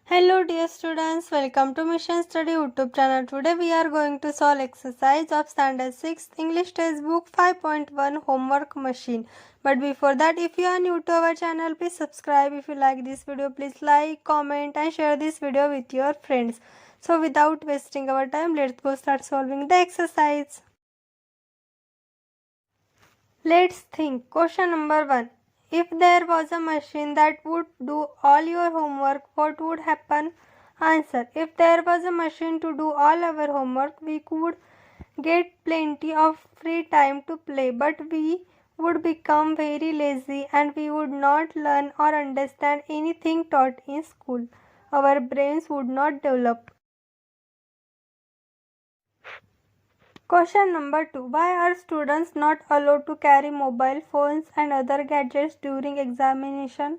Hello dear students, welcome to Mission Study YouTube channel. Today we are going to solve exercise of standard 6 English textbook 5.1 homework machine. But before that, if you are new to our channel, please subscribe. If you like this video, please like, comment and share this video with your friends. So without wasting our time, let's go start solving the exercise. Let's think. Question number 1. If there was a machine that would do all your homework, what would happen? Answer. If there was a machine to do all our homework, we could get plenty of free time to play, but we would become very lazy and we would not learn or understand anything taught in school. Our brains would not develop. Question number 2. Why are students not allowed to carry mobile phones and other gadgets during examination?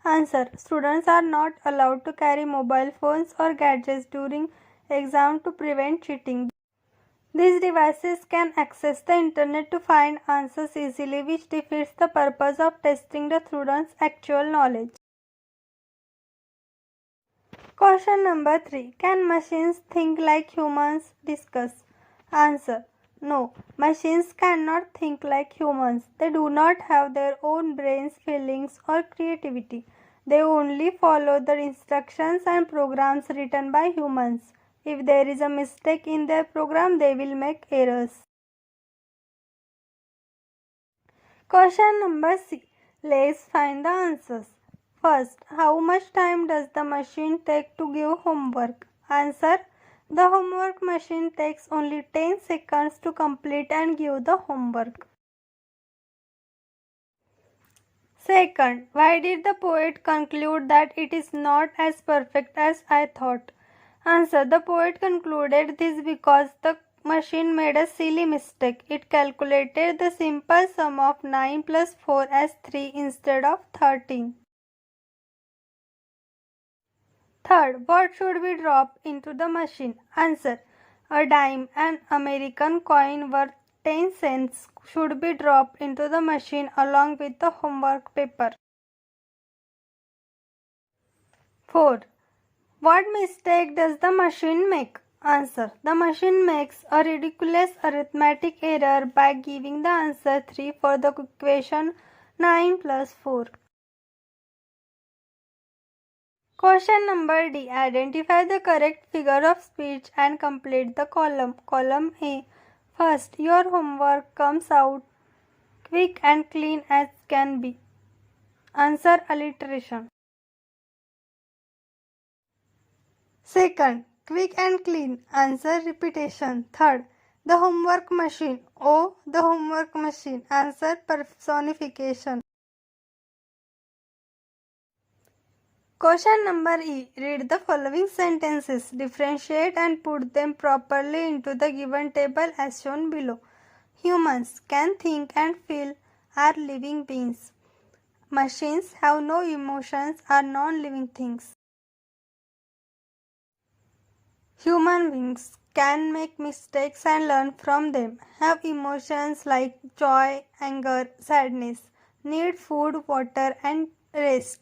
Answer. Students are not allowed to carry mobile phones or gadgets during exam to prevent cheating. These devices can access the internet to find answers easily, which defeats the purpose of testing the students' actual knowledge. Question number 3. Can machines think like humans? Discuss. Answer. No, machines cannot think like humans. They do not have their own brains, feelings or creativity. They only follow the instructions and programs written by humans. If there is a mistake in their program, they will make errors. Question number C. Let's find the answers. First, how much time does the machine take to give homework? Answer. The homework machine takes only 10 seconds to complete and give the homework. Second, why did the poet conclude that it is not as perfect as I thought? Answer. The poet concluded this because the machine made a silly mistake. It calculated the simple sum of 9 plus 4 as 3 instead of 13. Third, what should we drop into the machine? Answer. A dime, an American coin worth 10 cents, should be dropped into the machine along with the homework paper. Fourth, what mistake does the machine make? Answer. The machine makes a ridiculous arithmetic error by giving the answer 3 for the equation 9 plus 4. Question number D. Identify the correct figure of speech and complete the column. Column A. First, your homework comes out quick and clean as can be. Answer. Alliteration. Second, quick and clean. Answer. Repetition. Third, the homework machine. O. The homework machine. Answer. Personification. Question number E. Read the following sentences, differentiate and put them properly into the given table as shown below. Humans can think and feel, are living beings. Machines have no emotions, are non-living things. Human beings can make mistakes and learn from them, have emotions like joy, anger, sadness, need food, water and rest.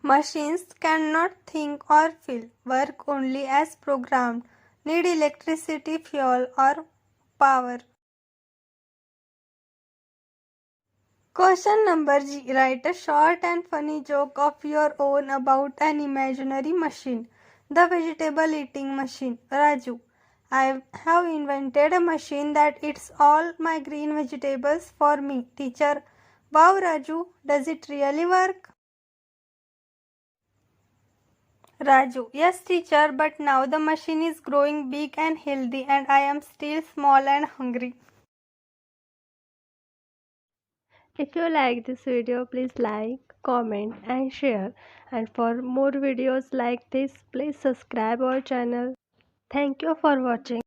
Machines cannot think or feel, work only as programmed, need electricity, fuel or power. Question number G. Write a short and funny joke of your own about an imaginary machine. The vegetable eating machine. Raju. I have invented a machine that eats all my green vegetables for me. Teacher. Wow Raju, does it really work? Raju. Yes teacher, but now the machine is growing big and healthy and I am still small and hungry. If you like this video, please like, comment and share. And for more videos like this, please subscribe our channel. Thank you for watching.